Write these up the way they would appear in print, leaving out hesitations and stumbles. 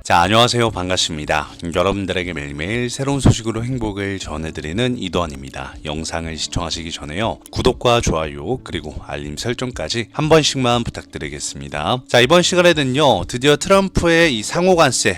자, 안녕하세요. 반갑습니다. 여러분들에게 매일매일 새로운 소식으로 행복을 전해드리는 이도환입니다. 영상을 시청하시기 전에요, 구독과 좋아요 그리고 알림 설정까지 한 번씩만 부탁드리겠습니다. 자, 이번 시간에는요, 드디어 트럼프의 이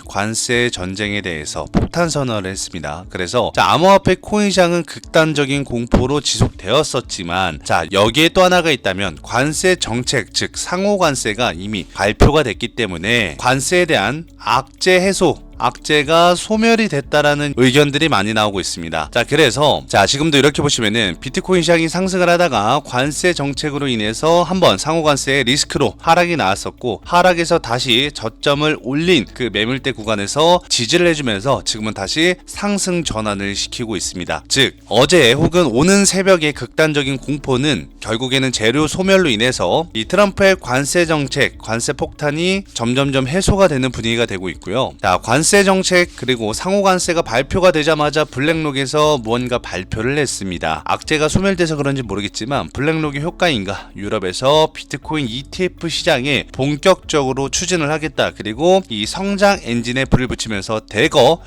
관세 전쟁에 대해서 폭탄 선언을 했습니다. 그래서 자, 암호화폐 코인 시장은 극단적인 공포로 지속되었었지만, 자, 여기에 또 하나가 있다면 관세 정책, 즉 상호관세가 이미 발표가 됐기 때문에 관세에 대한 악재 해소, 악재가 소멸이 됐다라는 의견들이 많이 나오고 있습니다. 자, 그래서 지금도 이렇게 보시면은 비트코인 시장이 상승을 하다가 관세 정책으로 인해서 한번 상호관세의 리스크로 하락이 나왔었고, 하락에서 다시 저점을 올린 그 매물대 구간에서 지지를 해주면서 지금은 다시 상승 전환을 시키고 있습니다. 즉, 어제 혹은 오는 새벽의 극단적인 공포는 결국에는 재료 소멸로 인해서 이 트럼프의 관세 정책, 관세 폭탄이 점점점 해소가 되는 분위기가 되고 있고요. 자, 관세 정책 그리고 상호관세가 발표가 되자마자 블랙록에서 무언가 발표를 했습니다. 악재가 소멸돼서 그런지 모르겠지만 블랙록의 효과인가, 유럽에서 비트코인 ETF 시장에 본격적으로 추진을 하겠다. 그리고 이 성장 엔진에 불을 붙이면서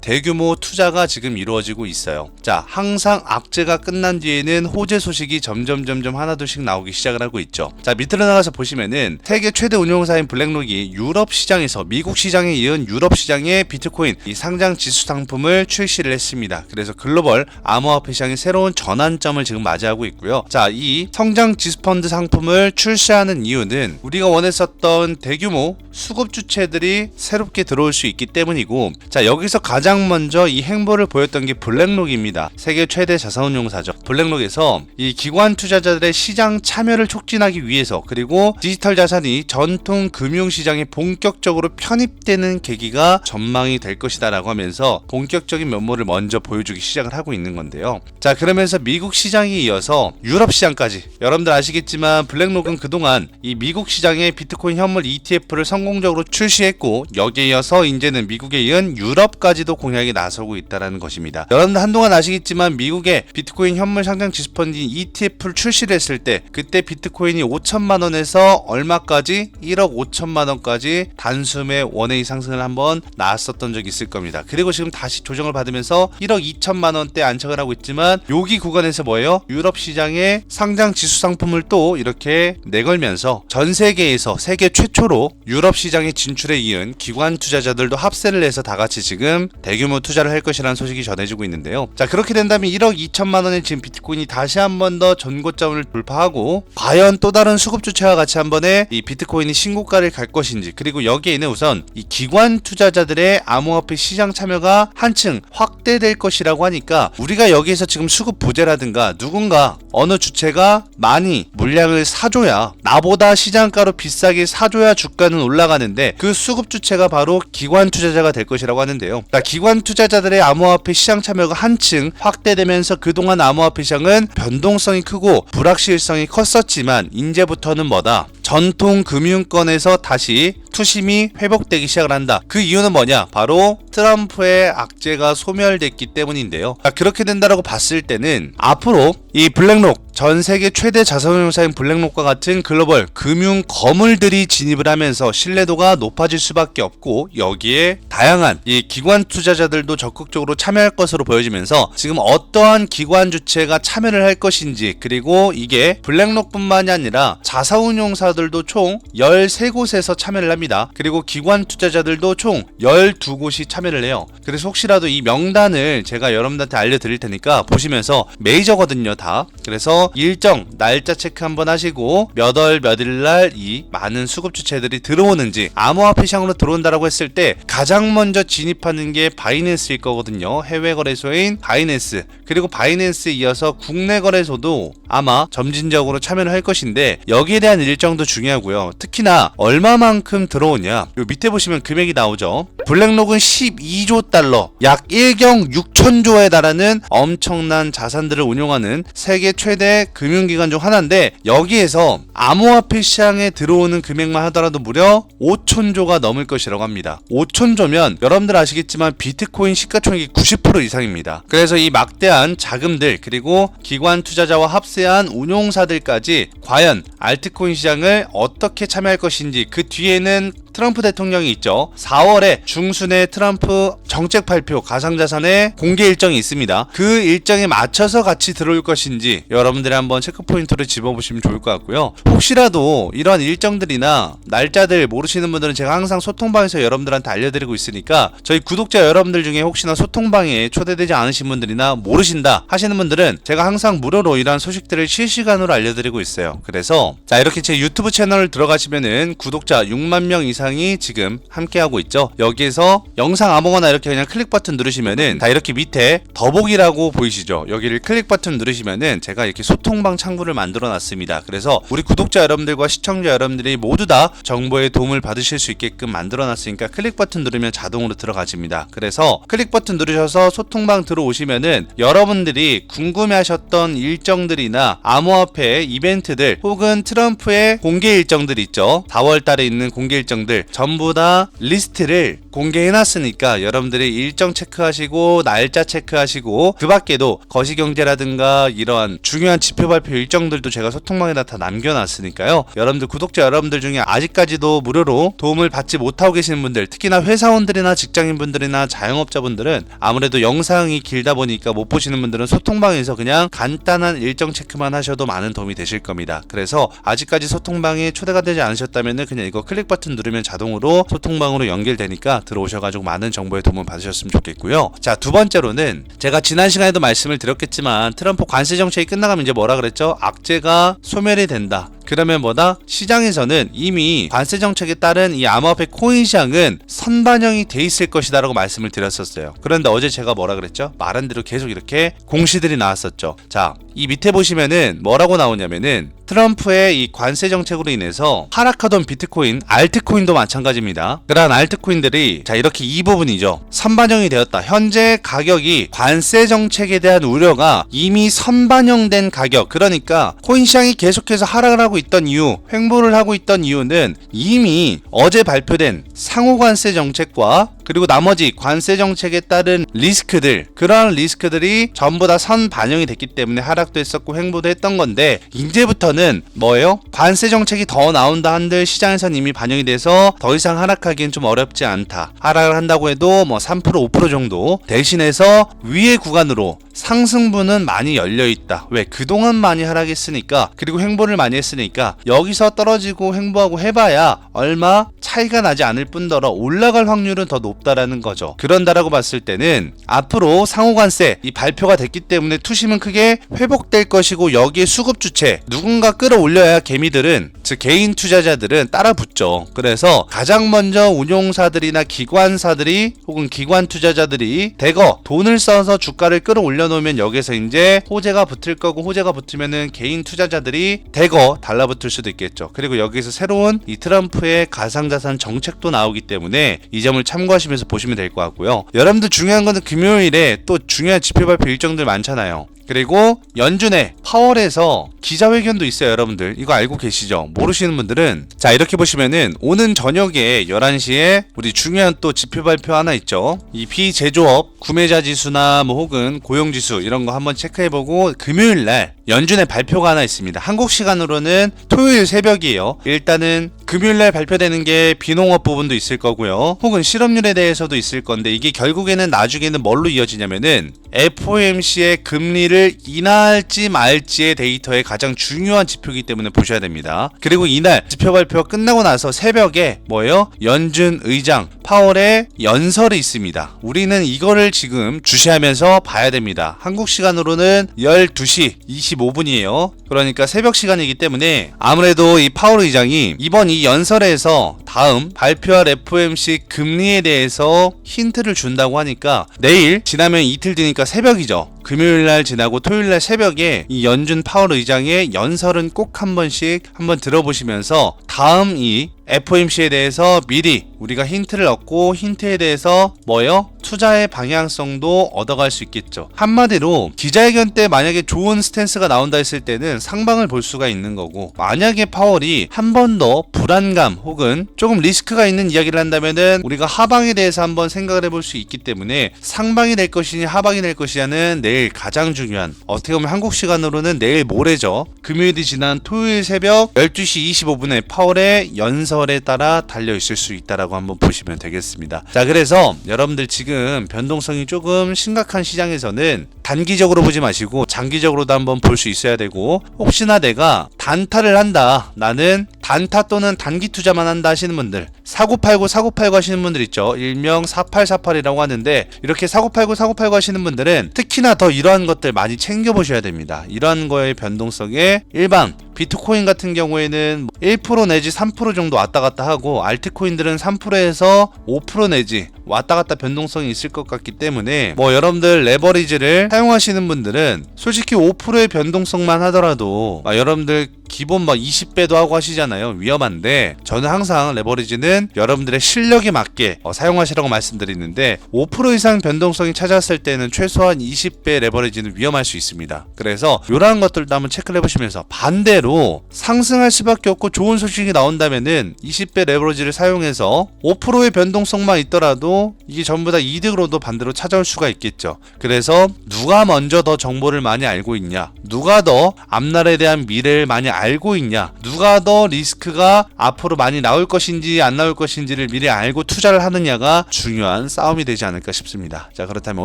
대규모 투자가 지금 이루어지고 있어요. 자, 항상 악재가 끝난 뒤에는 호재 소식이 점점 하나둘씩 나오기 시작을 하고 있죠. 자, 밑으로 나가서 보시면은 세계 최대 운용사인 블랙록이 유럽 시장에서 미국 시장에 이은 유럽 시장의 비트코인 이 상장 지수 상품을 출시를 했습니다. 그래서 글로벌 암호화폐 시장의 새로운 전환점을 지금 맞이하고 있고요. 자, 이 성장 지수 펀드 상품을 출시하는 이유는 우리가 원했었던 대규모 수급 주체들이 새롭게 들어올 수 있기 때문이고, 자, 여기서 가장 먼저 이 행보를 보였던 게 블랙록입니다. 세계 최대 자산운용사죠. 블랙록에서 이 기관 투자자들의 시장 참여를 촉진하기 위해서, 그리고 디지털 자산이 전통 금융 시장에 본격적으로 편입되는 계기가 전망이 될 것이다 라고 하면서 본격적인 면모를 먼저 보여주기 시작을 하고 있는 건데요. 자, 그러면서 미국 시장에 이어서 유럽 시장까지, 여러분들 아시겠지만 블랙록은 그동안 이 미국 시장에 비트코인 현물 ETF를 성공적으로 출시했고, 여기에 이어서 이제는 미국에 이은 유럽까지도 공략에 나서고 있다는 것입니다. 여러분들 한동안 아시겠지만 미국의 비트코인 현물 상장 지수펀드인 ETF를 출시를 했을 때 그때 비트코인이 5천만 원에서 얼마까지, 1억 5천만 원까지 단숨에 원웨이 상승을 한번 나왔었던 적이 있을 겁니다. 그리고 지금 다시 조정을 받으면서 1억 2천만 원대 안착을 하고 있지만, 여기 구간에서 뭐예요? 유럽 시장의 상장 지수 상품을 또 이렇게 내걸면서 전 세계에서 세계 최초로 유럽 시장에 진출에 이은 기관 투자자들도 합세를 해서 다 같이 지금 대규모 투자를 할 것이라는 소식이 전해지고 있는데요. 자, 그렇게 된다면 1억 2천만 원의 지금 비트코인이 다시 한 번 더 전고점을 돌파하고, 과연 또 다른 수급 주체와 같이 한 번에 이 비트코인이 신고가를 갈 것인지, 그리고 여기에는 우선 이 기관 투자자들의 암호화폐 시장 참여가 한층 확대될 것이라고 하니까, 우리가 여기에서 지금 수급 부재라든가 누군가 어느 주체가 많이 물량을 사줘야, 나보다 시장가로 비싸게 사줘야 주가는 올라가는데, 그 수급 주체가 바로 기관 투자자가 될 것이라고 하는데요. 기관 투자자들의 암호화폐 시장 참여가 한층 확대되면서 그동안 암호화폐 시장은 변동성이 크고 불확실성이 컸었지만, 이제부터는 뭐다? 전통 금융권에서 다시 투심이 회복되기 시작을 한다. 그 이유는 뭐냐? 바로 트럼프의 악재가 소멸됐기 때문인데요. 그렇게 된다라고 봤을 때는 앞으로 이 블랙록, 전 세계 최대 자산운용사인 블랙록과 같은 글로벌 금융 거물들이 진입을 하면서 신뢰도가 높아질 수밖에 없고, 여기에 다양한 이 기관 투자자들도 적극적으로 참여할 것으로 보여지면서 지금 어떠한 기관 주체가 참여를 할 것인지, 그리고 이게 블랙록뿐만이 아니라 자산운용사들도 총 13곳에서 참여를 합니다. 그리고 기관 투자자들도 총 12곳이 참여를 해요. 그래서 혹시라도 이 명단을 제가 여러분들한테 알려드릴 테니까 보시면서, 메이저거든요 다. 그래서 일정 날짜 체크 한번 하시고 몇 월 몇일날 이 많은 수급 주체들이 들어오는지, 암호화폐 시장으로 들어온다라고 했을 때 가장 먼저 진입하는 게 바이낸스일 거거든요. 해외 거래소인 바이낸스, 그리고 바이낸스에 이어서 국내 거래소도 아마 점진적으로 참여를 할 것인데, 여기에 대한 일정도 중요하고요. 특히나 얼마만큼 들어오냐, 요 밑에 보시면 금액이 나오죠. 블랙록은 12조 달러, 약 1경 6천조에 달하는 엄청난 자산들을 운용하는 세계 최대 금융기관 중 하나인데, 여기에서 암호화폐 시장에 들어오는 금액만 하더라도 무려 5천조가 넘을 것이라고 합니다. 5천조면 여러분들 아시겠지만 비트코인 시가총액이 90% 이상입니다. 그래서 이 막대한 자금들, 그리고 기관 투자자와 합세한 운용사들까지 과연 알트코인 시장을 어떻게 참여할 것인지, 그 뒤에는 트럼프 대통령이 있죠. 4월에 중순에 트럼프 정책 발표 가상자산의 공개 일정이 있습니다. 그 일정에 맞춰서 같이 들어올 것인지 여러분들이 한번 체크포인트를 집어보시면 좋을 것 같고요. 혹시라도 이런 일정들이나 날짜들 모르시는 분들은 제가 항상 소통방에서 여러분들한테 알려드리고 있으니까 저희 구독자 여러분들 중에 혹시나 소통방에 초대되지 않으신 분들이나 모르신다 하시는 분들은 제가 항상 무료로 이러한 소식들을 실시간으로 알려드리고 있어요. 그래서 자, 이렇게 제 유튜브 채널을 들어가시면은 구독자 6만 명 이상이 지금 함께하고 있죠. 여기에서 영상 아무거나 이렇게 그냥 클릭 버튼 누르시면은 다 이렇게 밑에 더보기라고 보이시죠? 여기를 클릭 버튼 누르시면은 제가 이렇게 소통방 창구를 만들어 놨습니다. 그래서 우리 구독자 여러분들과 시청자 여러분들이 모두 다 정보의 도움을 받으실 수 있게끔 만들어 놨으니까 클릭 버튼 누르면 자동으로 들어가집니다. 그래서 클릭 버튼 누르셔서 소통방 들어오시면은 여러분들이 궁금해하셨던 일정들이나 암호화폐 이벤트들 혹은 트럼프의 공개 일정들 있죠. 4월 달에 있는 공개 일정들 전부 다 리스트를 공개해놨으니까 여러분들이 일정 체크하시고 날짜 체크하시고 그 밖에도 거시경제라든가 이런 중요한 지표 발표 일정들도 제가 소통방에다 다 남겨놨으니까요. 여러분들 구독자 여러분들 중에 아직까지도 무료로 도움을 받지 못하고 계시는 분들, 특히나 회사원들이나 직장인분들이나 자영업자분들은 아무래도 영상이 길다 보니까 못 보시는 분들은 소통방에서 그냥 간단한 일정 체크만 하셔도 많은 도움이 되실 겁니다. 그래서 아직까지 소통방에 초대가 되지 않으셨다면 그냥 이거 클릭 버튼 누르면 자동으로 소통방으로 연결되니까 들어오셔가지고 많은 정보의 도움을 받으셨으면 좋겠고요. 자, 두 번째로는 제가 지난 시간에도 말씀을 드렸겠지만 트럼프 관세 정책이 끝나가면 이제 뭐라 그랬죠? 악재가 소멸이 된다. 그러면 뭐다? 시장에서는 이미 관세 정책에 따른 이 암호화폐 코인 시장은 선반영이 돼 있을 것이다 라고 말씀을 드렸었어요. 그런데 어제 제가 뭐라 그랬죠? 말한 대로 계속 이렇게 공시들이 나왔었죠. 자, 이 밑에 보시면은 뭐라고 나오냐면은 트럼프의 이 관세 정책으로 인해서 하락하던 비트코인, 알트코인도 마찬가지입니다. 그러한 알트코인들이 자, 이렇게 이 부분이죠. 선반영이 되었다. 현재 가격이 관세 정책에 대한 우려가 이미 선반영된 가격. 그러니까 코인 시장이 계속해서 하락을 하고 있던 이유, 횡보를 하고 있던 이유는 이미 어제 발표된 상호관세 정책과 그리고 나머지 관세 정책에 따른 리스크들, 그러한 리스크들이 전부 다 선반영이 됐기 때문에 하락도 했었고 횡보도 했던 건데 이제부터는 뭐예요? 관세 정책이 더 나온다 한들 시장에선 이미 반영이 돼서 더 이상 하락하기엔 좀 어렵지 않다. 하락을 한다고 해도 뭐 3% 5% 정도 대신해서 위의 구간으로 상승분은 많이 열려있다. 왜? 그동안 많이 하락했으니까 그리고 횡보를 많이 했으니까 여기서 떨어지고 횡보하고 해봐야 얼마 차이가 나지 않을 뿐더러 올라갈 확률은 더 높다라는 거죠. 그런다라고 봤을 때는 앞으로 상호관세 이 발표가 됐기 때문에 투심은 크게 회복될 것이고 여기에 수급 주체 누군가 끌어올려야 개미들은 즉 개인 투자자들은 따라 붙죠. 그래서 가장 먼저 운용사들이나 기관사들이 혹은 기관 투자자들이 대거 돈을 써서 주가를 끌어올려 놓으면 여기서 이제 호재가 붙을 거고 호재가 붙으면은 개인 투자자들이 대거 달라붙을 수도 있겠죠. 그리고 여기서 새로운 이 트럼프의 가상자산 정책도 나오기 때문에 이 점을 참고하시면서 보시면 될 것 같고요. 여러분들 중요한 거는 금요일에 또 중요한 지표 발표 일정들 많잖아요. 그리고 연준에 파월에서 기자회견도 있어요. 여러분들 이거 알고 계시죠? 모르시는 분들은 자, 이렇게 보시면은 오는 저녁에 11시에 우리 중요한 또 지표 발표 하나 있죠. 이 비제조업 구매자 지수나 뭐 혹은 고용 지수 이런 거 한번 체크해보고 금요일날 연준의 발표가 하나 있습니다. 한국 시간으로는 토요일 새벽이에요. 일단은 금요일날 발표되는 게 비농업 부분도 있을 거고요. 혹은 실업률에 대해서도 있을 건데 이게 결국에는 나중에는 뭘로 이어지냐면은 FOMC의 금리를 인하할지 말지의 데이터의 가장 중요한 지표이기 때문에 보셔야 됩니다. 그리고 이날 지표 발표가 끝나고 나서 새벽에 뭐예요? 연준 의장 파월의 연설이 있습니다. 우리는 이거를 지금 주시하면서 봐야 됩니다. 한국 시간으로는 12시 25분이에요. 그러니까 새벽 시간이기 때문에 아무래도 이 파월 의장이 이번 이 연설에서 다음 발표할 FOMC 금리에 대해서 힌트를 준다고 하니까 내일 지나면 이틀 뒤니까 새벽이죠. 금요일날 지나고 토요일날 새벽에 이 연준 파월 의장의 연설은 꼭 한 번씩 한번 들어보시면서 다음 이 FOMC에 대해서 미리 우리가 힌트를 얻고 힌트에 대해서 뭐요? 투자의 방향성도 얻어갈 수 있겠죠. 한마디로 기자회견 때 만약에 좋은 스탠스가 나온다 했을 때는 상방을 볼 수가 있는 거고 만약에 파월이 한 번 더 불안감 혹은 조금 리스크가 있는 이야기를 한다면은 우리가 하방에 대해서 한번 생각을 해볼 수 있기 때문에 상방이 될 것이냐 하방이 될 것이냐는 내일 가장 중요한, 어떻게 보면 한국 시간으로는 내일 모레죠. 금요일이 지난 토요일 새벽 12시 25분에 파월의 연설에 따라 달려있을 수 있다라고 한번 보시면 되겠습니다. 자, 그래서 여러분들 지금 변동성이 조금 심각한 시장에서는 단기적으로 보지 마시고 장기적으로도 한번 볼 수 있어야 되고, 혹시나 내가 단타를 한다, 나는 단타 또는 단기 투자만 한다 하시는 분들, 4989 하시는 분들 있죠. 일명 4848이라고 하는데, 이렇게 4989 하시는 분들은 특히나 더 이러한 것들 많이 챙겨보셔야 됩니다. 이러한 거의 변동성에 일반 비트코인 같은 경우에는 1% 내지 3% 정도 왔다 갔다 하고, 알트코인들은 3%에서 5% 내지 왔다 갔다 변동성이 있을 것 같기 때문에, 여러분들 레버리지를 사용하시는 분들은 솔직히 5%의 변동성만 하더라도 여러분들 기본 20배도 하고 하시잖아요. 위험한데, 저는 항상 레버리지는 여러분들의 실력에 맞게 사용하시라고 말씀드리는데, 5% 이상 변동성이 찾아왔을 때는 최소한 20배 레버리지는 위험할 수 있습니다. 그래서 이러한 것들도 한번 체크를 해보시면서, 반대로 상승할 수밖에 없고 좋은 소식이 나온다면은 20배 레버리지를 사용해서 5%의 변동성만 있더라도 이게 전부 다 이득으로도 반대로 찾아올 수가 있겠죠. 그래서 누가 먼저 더 정보를 많이 알고 있냐, 누가 더 앞날에 대한 미래를 많이 알고 있냐, 누가 더 리스크가 앞으로 많이 나올 것인지 안 나올 것인지를 미리 알고 투자를 하느냐가 중요한 싸움이 되지 않을까 싶습니다. 자, 그렇다면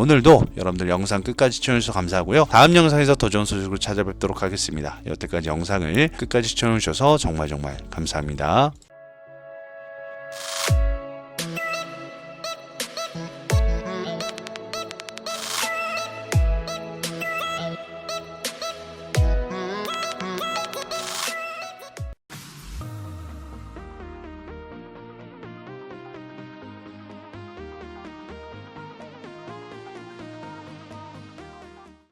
오늘도 여러분들 영상 끝까지 시청해주셔서 감사하고요. 다음 영상에서 더 좋은 소식으로 찾아뵙도록 하겠습니다. 여태까지 영상을 끝까지 시청해주셔서 정말 감사합니다.